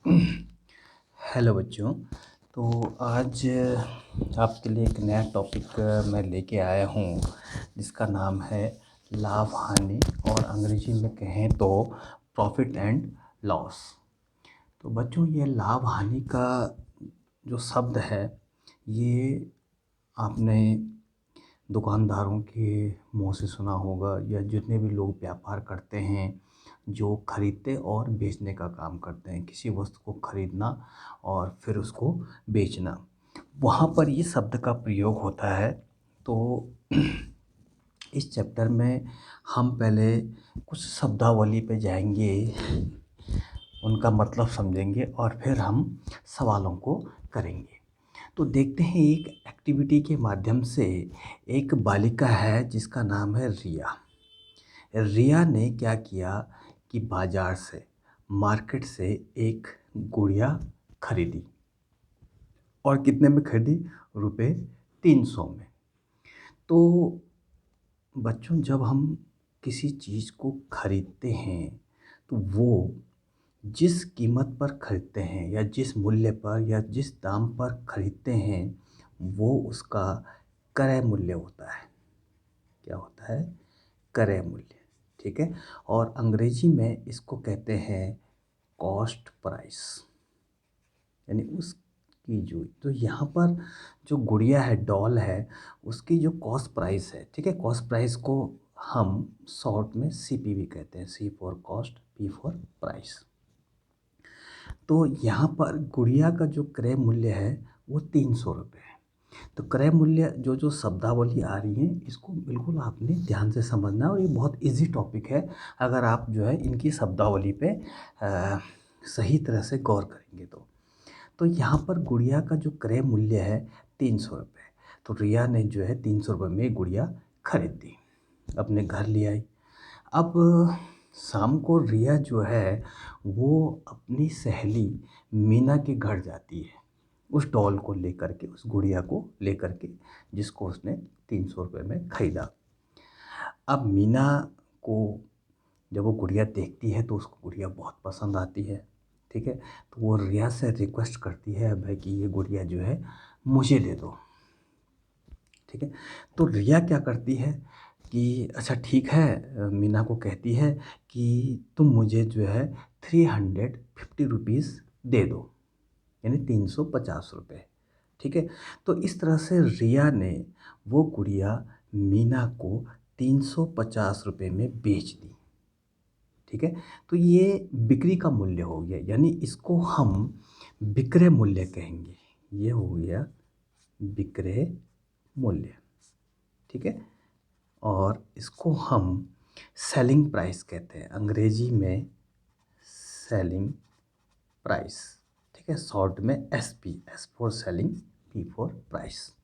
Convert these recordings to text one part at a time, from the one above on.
Hello बच्चों। तो आज आपके लिए एक नया टॉपिक मैं लेके आया हूँ जिसका नाम है लाभ हानि, और अंग्रेजी में कहें तो प्रॉफिट एंड लॉस। तो बच्चों, ये लाभ हानि का जो शब्द है, ये आपने दुकानदारों के मुंह से सुना होगा, या जितने भी लोग व्यापार करते हैं, जो खरीदते और बेचने का काम करते हैं, किसी वस्तु को खरीदना और फिर उसको बेचना, वहाँ पर ये शब्द का प्रयोग होता है। तो इस चैप्टर में हम पहले कुछ शब्दावली पे जाएंगे, उनका मतलब समझेंगे और फिर हम सवालों को करेंगे। तो देखते हैं, एक एक्टिविटी के माध्यम से एक बालिका है जिसका नाम है रिया। रिया ने क्या किया कि बाजार से, मार्केट से एक गुड़िया खरीदी। और कितने में खरीदी? रुपए 300 में। तो बच्चों, जब हम किसी चीज़ को खरीदते हैं तो वो जिस कीमत पर खरीदते हैं, या जिस मूल्य पर, या जिस दाम पर खरीदते हैं, वो उसका क्रय मूल्य होता है। क्या होता है? क्रय मूल्य। ठीक है। और अंग्रेजी में इसको कहते हैं कॉस्ट प्राइस, यानी उसकी जो, तो यहाँ पर जो गुड़िया है, डॉल है, उसकी जो कॉस्ट प्राइस है, ठीक है, कॉस्ट प्राइस को हम शॉर्ट में सीपी भी कहते हैं, C for cost, P for price. तो यहाँ पर गुड़िया का जो क्रय मूल्य है वो 300 रुपये है। तो क्रय मूल्य जो जो शब्दावली आ रही है, इसको बिल्कुल आपने ध्यान से समझना है, और ये बहुत इजी टॉपिक है अगर आप जो है इनकी शब्दावली पे सही तरह से गौर करेंगे तो यहाँ पर गुड़िया का जो क्रय मूल्य है 300 रुपये। तो रिया ने जो है 300 रुपये में गुड़िया खरीद दी, अपने घर ले आई। अब शाम को रिया जो है वो अपनी सहेली मीना के घर जाती है, उस डॉल को लेकर के, उस गुड़िया को लेकर के, जिसको उसने 300 रुपये में खरीदा। अब मीना को जब वो गुड़िया देखती है तो उसको गुड़िया बहुत पसंद आती है। ठीक है। तो वो रिया से रिक्वेस्ट करती है, भाई कि ये गुड़िया जो है मुझे दे दो। ठीक है। तो रिया क्या करती है कि अच्छा ठीक है, मीना को कहती है कि तुम मुझे जो है 350 रुपीज़ दे दो, यानी 350 रुपये। ठीक है। तो इस तरह से रिया ने वो गुड़िया मीना को 350 रुपये में बेच दी। ठीक है। तो ये बिक्री का मूल्य हो गया, यानी इसको हम विक्रय मूल्य कहेंगे। ये हो गया विक्रय मूल्य। ठीक है। और इसको हम सेलिंग प्राइस कहते हैं, अंग्रेजी में सेलिंग प्राइस। ठीक है। शॉर्ट में SP, S for selling, P for price.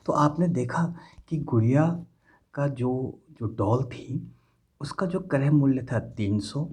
तो आपने देखा कि गुड़िया का जो जो डॉल थी, उसका जो क्रय मूल्य था 300।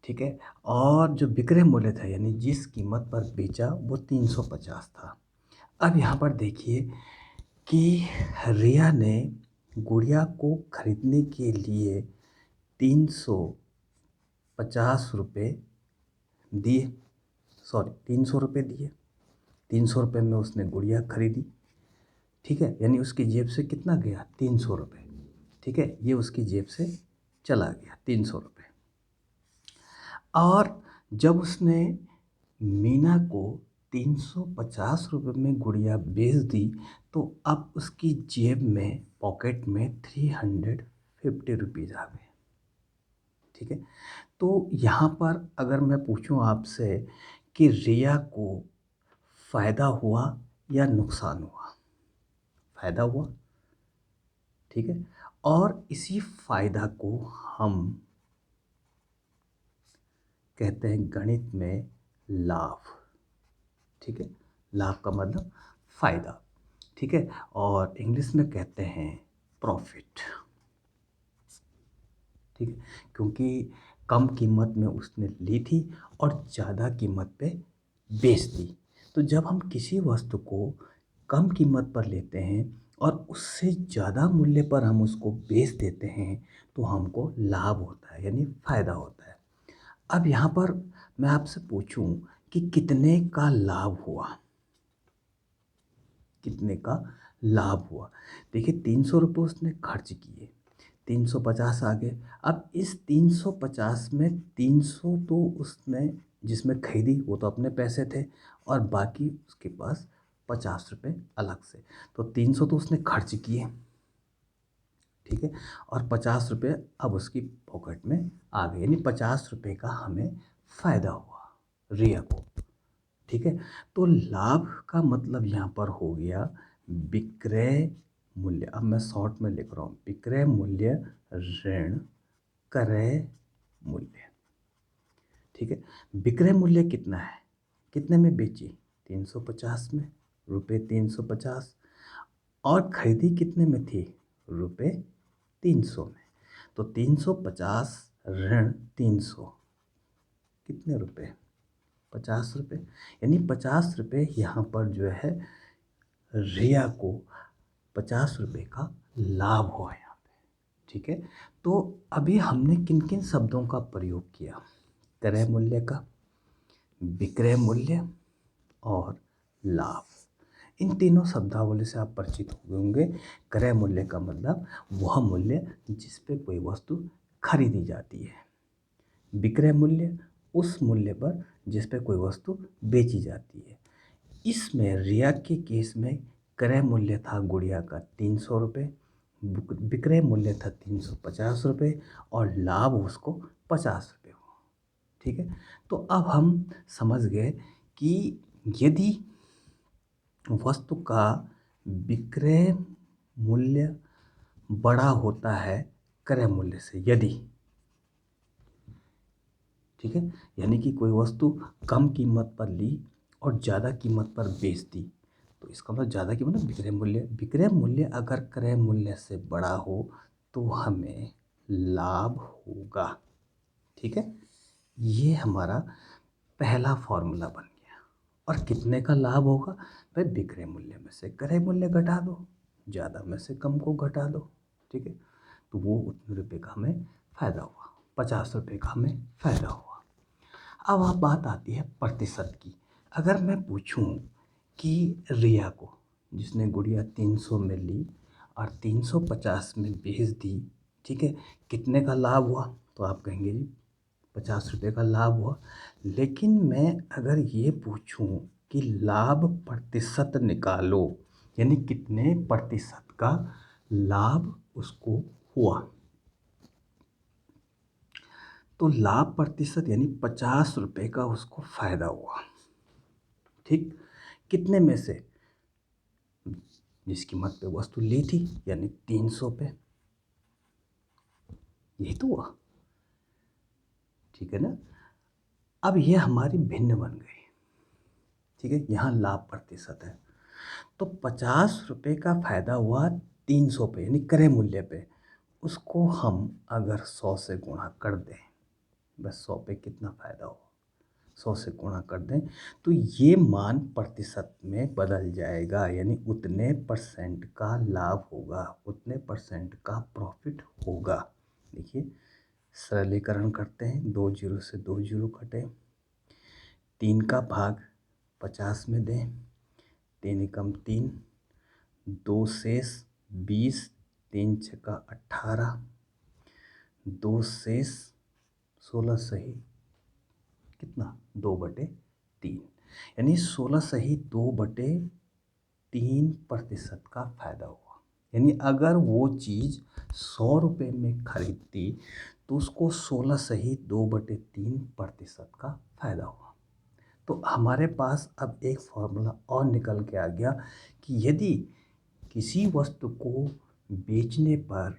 ठीक है। और जो विक्रय मूल्य था, यानी जिस कीमत पर बेचा, वो 350 था। अब यहाँ पर देखिए कि रिया ने गुड़िया को खरीदने के लिए 350 रुपये दिए, सॉरी 300 रुपये दिए। 300 रुपये में उसने गुड़िया खरीदी। ठीक है। यानी उसकी जेब से कितना गया? 300 रुपये। ठीक है। ये उसकी जेब से चला गया 300 रुपये। और जब उसने मीना को 350 रुपये में गुड़िया बेच दी, तो अब उसकी जेब में, पॉकेट में 350 रुपीज़ आ गए। ठीक है। तो यहाँ पर अगर मैं पूछूं आपसे कि रिया को फ़ायदा हुआ या नुकसान हुआ? फ़ायदा हुआ। ठीक है। और इसी फ़ायदा को हम कहते हैं गणित में लाभ। ठीक है। लाभ का मतलब फ़ायदा। ठीक है। और इंग्लिश में कहते हैं प्रॉफिट। ठीक है। क्योंकि कम कीमत में उसने ली थी और ज़्यादा कीमत पे बेच दी। तो जब हम किसी वस्तु को कम कीमत पर लेते हैं और उससे ज़्यादा मूल्य पर हम उसको बेच देते हैं, तो हमको लाभ होता है, यानी फ़ायदा होता है। अब यहाँ पर मैं आपसे पूछूं कि कितने का लाभ हुआ, कितने का लाभ हुआ। देखिए 300 रुपये उसने खर्च किए, 350 आ गए। अब इस 350 में 300 तो उसने जिसमें खरीदी वो तो अपने पैसे थे और बाकी उसके पास 50 रुपये अलग से। तो 300 तो उसने खर्च किए, ठीक है, और 50 रुपये अब उसकी पॉकेट में आ गए, यानी 50 रुपये का हमें फ़ायदा हुआ रिया को, ठीक है। तो लाभ का मतलब यहाँ पर हो गया विक्रय मूल्य। अब मैं शॉर्ट में लिख रहा हूँ, विक्रय मूल्य ऋण क्रय मूल्य, ठीक है। विक्रय मूल्य कितना है, कितने में बेची, 350 में, रुपये 350, और खरीदी कितने में थी, रुपये 300 में। तो 350 ऋण 300 कितने रुपए, 50 रुपये, यानी 50 रुपये यहाँ पर जो है रिया को 50 रुपये का लाभ हुआ यहाँ पे, ठीक है। तो अभी हमने किन किन शब्दों का प्रयोग किया, क्रय मूल्य का, विक्रय मूल्य और लाभ। इन तीनों शब्दावली से आप परिचित हो गए होंगे। क्रय मूल्य का मतलब वह मूल्य जिस पे कोई वस्तु खरीदी जाती है, विक्रय मूल्य उस मूल्य पर जिस पे कोई वस्तु बेची जाती है। इसमें रिया के केस में क्रय मूल्य था गुड़िया का 300 रुपये, विक्रय मूल्य था 350 रुपये और लाभ उसको 50 रुपये हुआ, ठीक है। तो अब हम समझ गए कि यदि वस्तु का विक्रय मूल्य बड़ा होता है क्रय मूल्य से, यदि, ठीक है, यानी कि कोई वस्तु कम कीमत पर ली और ज़्यादा कीमत पर बेच दी, तो इसका मतलब ज़्यादा कीमत मतलब विक्रय मूल्य अगर क्रय मूल्य से बड़ा हो तो हमें लाभ होगा, ठीक है। ये हमारा पहला फॉर्मूला बन गया। और कितने का लाभ होगा, भाई विक्रय मूल्य में से क्रय मूल्य घटा दो, ज़्यादा में से कम को घटा दो, ठीक है। तो वो उतने रुपये का हमें फ़ायदा हुआ, 50 रुपये का हमें फ़ायदा हुआ। अब बात आती है प्रतिशत की। अगर मैं पूछूं कि रिया को, जिसने गुड़िया 300 में ली और 350 में बेच दी, ठीक है, कितने का लाभ हुआ, तो आप कहेंगे जी 50 रुपये का लाभ हुआ। लेकिन मैं अगर ये पूछूं कि लाभ प्रतिशत निकालो, यानी कितने प्रतिशत का लाभ उसको हुआ, तो लाभ प्रतिशत यानी 50 रुपये का उसको फ़ायदा हुआ, ठीक। कितने में से, जिस कीमत पे वस्तु ली थी यानी 300 पे, यही तो हुआ, ठीक है ना। अब ये हमारी भिन्न बन गई, ठीक है, यहाँ लाभ प्रतिशत है। तो 50 रुपये का फ़ायदा हुआ 300 पे यानी क्रय मूल्य पे, उसको हम अगर 100 से गुणा कर दें, बस 100 पे कितना फ़ायदा हो, 100 से गुणा कर दें तो ये मान प्रतिशत में बदल जाएगा, यानी उतने परसेंट का लाभ होगा, उतने परसेंट का प्रॉफिट होगा। देखिए सरलीकरण करते हैं, 2 जीरो से 2 जीरो कटे, 3 का भाग 50 में दें, 3 एकम 3, 2 शेष 20, 3 छक्का 18, 2 शेष 16 सही कितना 2/3, यानी 16 सही 2/3 प्रतिशत का फ़ायदा हुआ। यानी अगर वो चीज़ 100 रुपये में खरीदती तो उसको 16 सही 2/3 प्रतिशत का फ़ायदा हुआ। तो हमारे पास अब एक फॉर्मूला और निकल के आ गया कि यदि किसी वस्तु को बेचने पर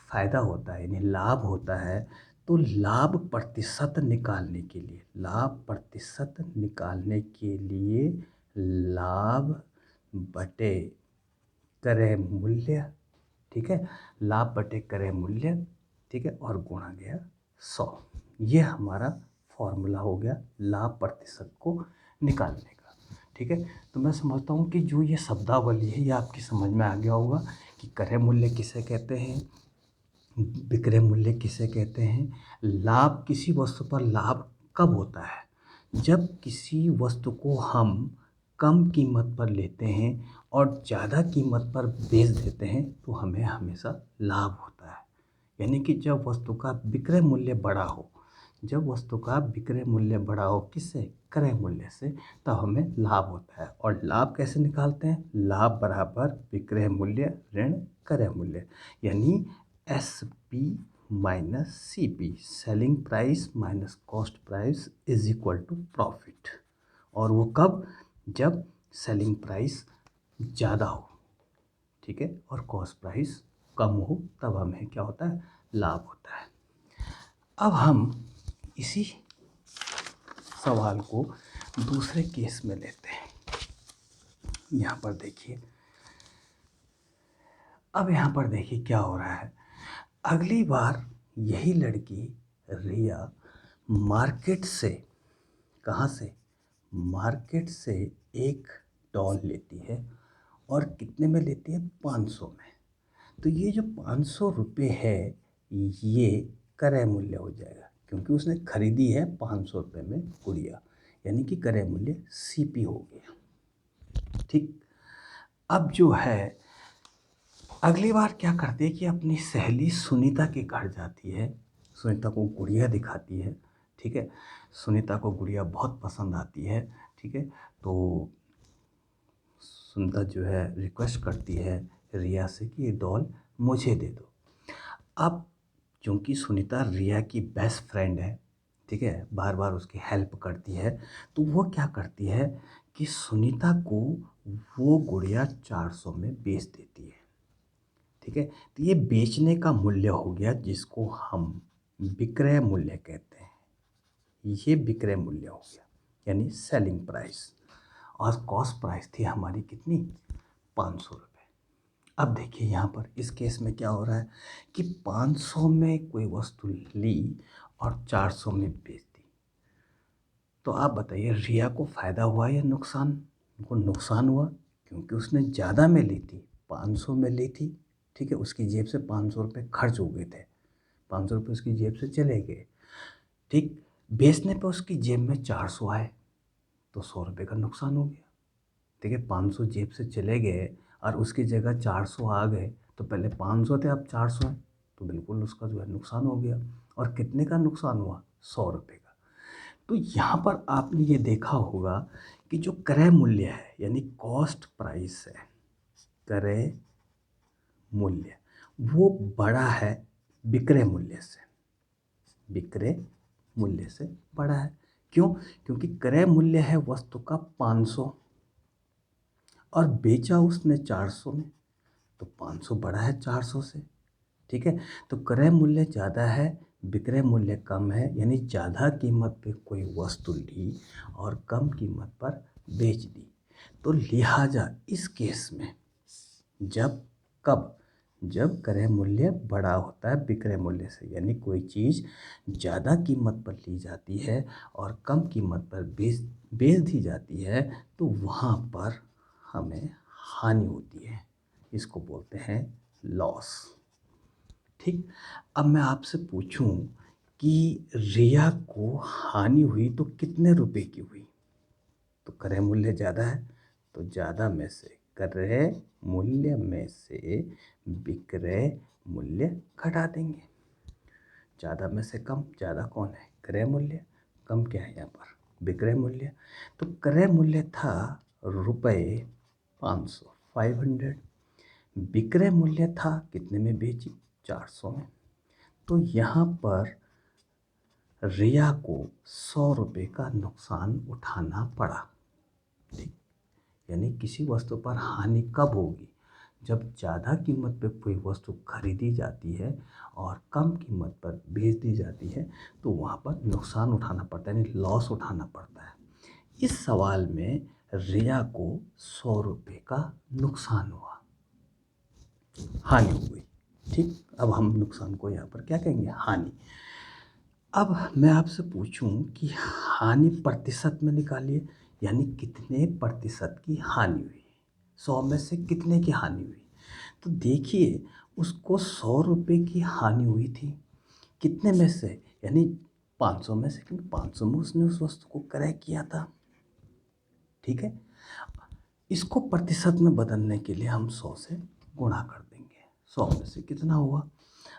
फ़ायदा होता है यानी लाभ होता है, तो लाभ प्रतिशत निकालने के लिए, लाभ प्रतिशत निकालने के लिए लाभ बटे क्रय मूल्य, ठीक है, लाभ बटे क्रय मूल्य, ठीक है, और गुणा गया 100। ये हमारा फॉर्मूला हो गया लाभ प्रतिशत को निकालने का, ठीक है। तो मैं समझता हूँ कि जो ये शब्दावली है ये आपकी समझ में आ गया होगा कि क्रय मूल्य किसे कहते हैं, विक्रय मूल्य किसे कहते हैं, लाभ किसी वस्तु पर लाभ कब होता है, जब किसी वस्तु को हम कम कीमत पर लेते हैं और ज़्यादा कीमत पर बेच देते हैं तो हमें हमेशा लाभ होता है। यानी कि जब वस्तु का विक्रय मूल्य बड़ा हो, जब वस्तु का विक्रय मूल्य बड़ा हो किससे? क्रय मूल्य से, तब हमें लाभ होता है। और लाभ कैसे निकालते हैं? लाभ बराबर विक्रय मूल्य ऋण क्रय मूल्य, यानी S P minus C P, selling price minus cost price is equal to profit. और वो कब? जब सेलिंग प्राइस ज़्यादा हो, ठीक है, और कॉस्ट प्राइस कम हो, तब हमें क्या होता है? लाभ होता है। अब हम इसी सवाल को दूसरे केस में लेते हैं। यहाँ पर देखिए, अब यहाँ पर देखिए क्या हो रहा है। अगली बार यही लड़की रिया मार्केट से, कहाँ से? मार्केट से एक डॉल लेती है और कितने में लेती है? 500 में। तो ये जो 500 रुपये है ये क्रय मूल्य हो जाएगा, क्योंकि उसने खरीदी है 500 रुपये में गुड़िया, यानी कि क्रय मूल्य सीपी हो गया। ठीक, अब जो है अगली बार क्या करती है कि अपनी सहेली सुनीता के घर जाती है, सुनीता को गुड़िया दिखाती है, ठीक है। सुनीता को गुड़िया बहुत पसंद आती है, ठीक है। तो सुनीता जो है रिक्वेस्ट करती है रिया से कि ये डॉल मुझे दे दो। अब चूँकि सुनीता रिया की बेस्ट फ्रेंड है, ठीक है, बार बार उसकी हेल्प करती है, तो वो क्या करती है कि सुनीता को वो गुड़िया 400 में बेच देती है, ठीक है। तो ये बेचने का मूल्य हो गया जिसको हम विक्रय मूल्य कहते हैं। ये विक्रय मूल्य हो गया, यानी सेलिंग प्राइस। और कॉस्ट प्राइस थी हमारी कितनी? 500 रुपये। अब देखिए यहाँ पर इस केस में क्या हो रहा है कि 500 में कोई वस्तु ली और 400 में बेच दी। तो आप बताइए रिया को फ़ायदा हुआ या नुकसान? उनको नुकसान हुआ, क्योंकि उसने ज़्यादा में ली थी, 500 में ली थी, ठीक है। उसकी जेब से 500 रुपये खर्च हो गए थे, 500 रुपये उसकी जेब से चले गए, ठीक। बेचने पे उसकी जेब में 400 आए, तो 100 रुपये का नुकसान हो गया, ठीक है। 500 जेब से चले गए और उसकी जगह 400 आ गए, तो पहले 500 थे अब 400 है, तो बिल्कुल उसका जो है नुकसान हो गया। और कितने का नुकसान हुआ? 100 रुपये का। तो यहाँ पर आपने ये देखा होगा कि जो क्रय मूल्य है यानी कॉस्ट प्राइस है, क्रय मूल्य वो बड़ा है विक्रय मूल्य से, विक्रय मूल्य से बड़ा है। क्यों? क्योंकि क्रय मूल्य है वस्तु का 500 और बेचा उसने 400 में, तो 500 बड़ा है 400 से, ठीक है। तो क्रय मूल्य ज़्यादा है, विक्रय मूल्य कम है, यानी ज़्यादा कीमत पे कोई वस्तु ली और कम कीमत पर बेच दी। तो लिहाजा इस केस में जब कब जब क्रय मूल्य बड़ा होता है विक्रय मूल्य से, यानी कोई चीज़ ज़्यादा कीमत पर ली जाती है और कम कीमत पर बेच दी जाती है, तो वहाँ पर हमें हानि होती है, इसको बोलते हैं लॉस। ठीक। अब मैं आपसे पूछूं कि रिया को हानि हुई तो कितने रुपए की हुई? तो क्रय मूल्य ज़्यादा है, तो ज़्यादा में से क्रय मूल्य में से विक्रय मूल्य घटा देंगे। ज़्यादा में से कम, ज़्यादा कौन है? क्रय मूल्य। कम क्या है यहाँ पर? विक्रय मूल्य। तो क्रय मूल्य था रुपये 500, 500। विक्रय मूल्य था कितने में बेची? 400 में। तो यहाँ पर रिया को 100 रुपये का नुकसान उठाना पड़ा, ठीक। यानी किसी वस्तु पर हानि कब होगी? जब ज़्यादा कीमत पे कोई वस्तु खरीदी जाती है और कम कीमत पर बेच दी जाती है, तो वहाँ पर नुकसान उठाना पड़ता है, यानी लॉस उठाना पड़ता है। इस सवाल में रिया को 100 रुपये का नुकसान हुआ, हानि हो गई, ठीक। अब हम नुकसान को यहाँ पर क्या कहेंगे? हानि। अब मैं आपसे पूछूं कि हानि प्रतिशत में निकालिए, यानी कितने प्रतिशत की हानि हुई, 100 में से कितने की हानि हुई? तो देखिए उसको 100 रुपये की हानि हुई थी, कितने में से? यानी 500 में से, क्योंकि 500 में उसने उस वस्तु को क्रय किया था। ठीक है, इसको प्रतिशत में बदलने के लिए हम 100 से गुणा कर देंगे। 100 में से कितना हुआ?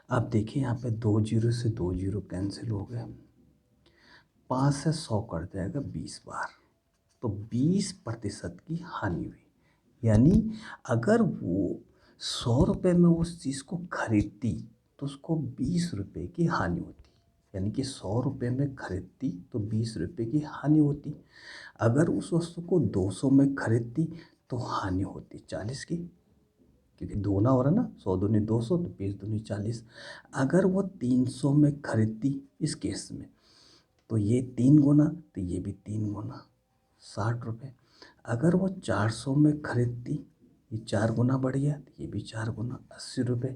अब देखिए यहाँ पे 2 जीरो से 2 जीरो कैंसिल हो गए, 5 से 100 कट जाएगा 20 बार, तो 20% की हानि हुई। यानी अगर वो 100 रुपये में उस चीज़ को खरीदती तो उसको 20 रुपये की हानि होती। यानी कि 100 रुपये में खरीदती तो 20 रुपये की हानि होती। अगर उस वस्तु को 200 में खरीदती तो हानि होती 40 की, क्योंकि दोना हो रहा ना, 100 दूनी 200 तो 20 दूनी 40। अगर वो 300 में खरीदती इस केस में, तो ये 3 गुना तो ये भी 3 गुना 60 रुपये। अगर वो 400 में खरीदती, ये 4 गुना बढ़ गया तो ये भी 4 गुना 80 रुपये।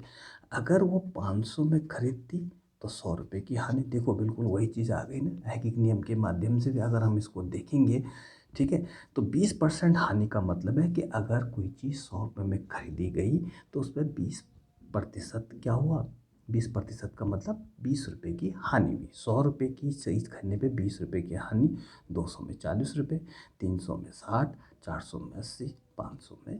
अगर वो 500 में खरीदती तो 100 रुपये की हानि। देखो बिल्कुल वही चीज़ आ गई ना, रैखिक नियम के माध्यम से भी अगर हम इसको देखेंगे, ठीक है, तो 20% हानि का मतलब है कि अगर कोई चीज़ 100 रुपये में खरीदी गई तो उसमें 20% क्या हुआ? 20% का मतलब 20 रुपये की हानि हुई। 100 रुपये की चीज़ खरीदने पे 20 रुपये की हानि, 200 में 40 रुपये, 300 में 60, 400 में 80, 500 में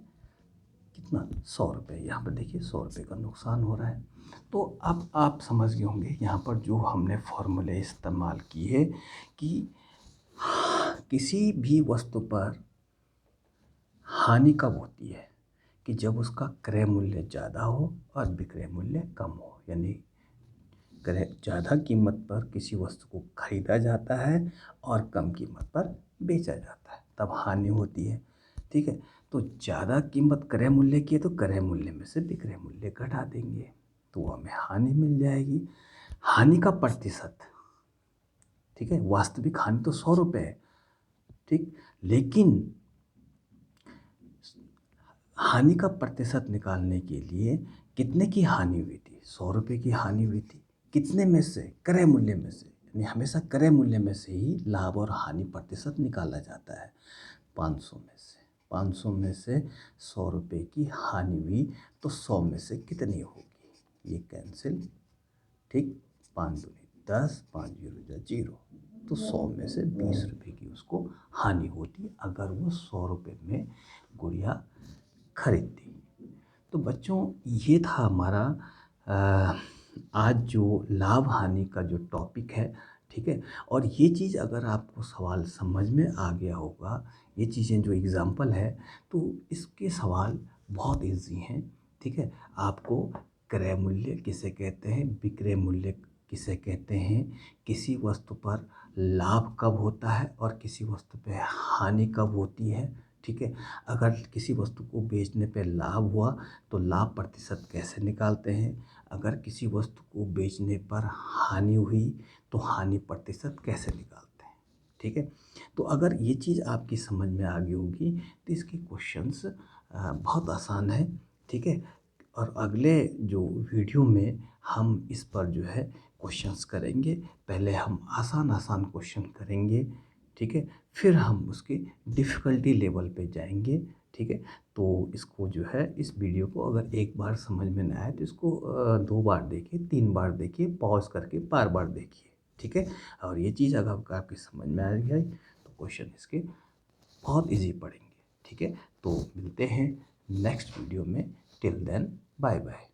कितना? 100 रुपये। यहाँ पर देखिए 100 रुपये का नुकसान हो रहा है। तो अब आप समझ गए होंगे यहाँ पर जो हमने फॉर्मूले इस्तेमाल किए कि किसी भी वस्तु पर हानि कब होती है? कि जब उसका क्रय मूल्य ज़्यादा हो और विक्रय मूल्य कम हो। यानी ज़्यादा कीमत पर किसी वस्तु को खरीदा जाता है और कम कीमत पर बेचा जाता है, तब हानि होती है। ठीक है, तो ज़्यादा कीमत क्रय मूल्य की है तो क्रय मूल्य में से विक्रय मूल्य घटा देंगे तो हमें हानि मिल जाएगी। हानि का प्रतिशत, ठीक है, वास्तविक हानि तो 100 रुपये है, ठीक, लेकिन हानि का प्रतिशत निकालने के लिए कितने की हानि हुई थी? 100 रुपये की हानि हुई थी। कितने में से? क्रय मूल्य में से। यानी हमेशा क्रय मूल्य में से ही लाभ और हानि प्रतिशत निकाला जाता है। 500 में से 500 में से 100 रुपये की हानि हुई तो 100 में से कितनी होगी? ये कैंसिल, ठीक, 5 दूनी 10, 5 जीरो जीरो, तो 100 में से 20 रुपये की उसको हानि होती अगर वो 100 रुपये में गुड़िया खरीदती। तो बच्चों ये था हमारा आज जो लाभ हानि का जो टॉपिक है, ठीक है। और ये चीज़ अगर आपको सवाल समझ में आ गया होगा, ये चीज़ें जो एग्ज़ाम्पल है, तो इसके सवाल बहुत ईज़ी हैं, ठीक है। आपको क्रय मूल्य किसे कहते हैं, विक्रय मूल्य किसे कहते हैं, किसी वस्तु पर लाभ कब होता है और किसी वस्तु पे हानि कब होती है, ठीक है। अगर किसी वस्तु को बेचने पे लाभ हुआ तो लाभ प्रतिशत कैसे निकालते हैं, अगर किसी वस्तु को बेचने पर हानि हुई तो हानि प्रतिशत कैसे निकालते हैं, ठीक है। तो अगर ये चीज़ आपकी समझ में आ गई होगी तो इसके क्वेश्चंस बहुत आसान है, ठीक है। और अगले जो वीडियो में हम इस पर जो है क्वेश्चंस करेंगे। पहले हम आसान आसान क्वेश्चन करेंगे, ठीक है, फिर हम उसके डिफ़िकल्टी लेवल पे जाएंगे, ठीक है। तो इसको जो है, इस वीडियो को अगर एक बार समझ में ना आए तो इसको 2 बार देखिए, 3 बार देखिए, पॉज़ करके बार-बार देखिए, ठीक है। और ये चीज़ अगर आपकी समझ में आ गई तो क्वेश्चन इसके बहुत ईज़ी पड़ेंगे, ठीक है। तो मिलते हैं नेक्स्ट वीडियो में, टिल देन बाय बाय।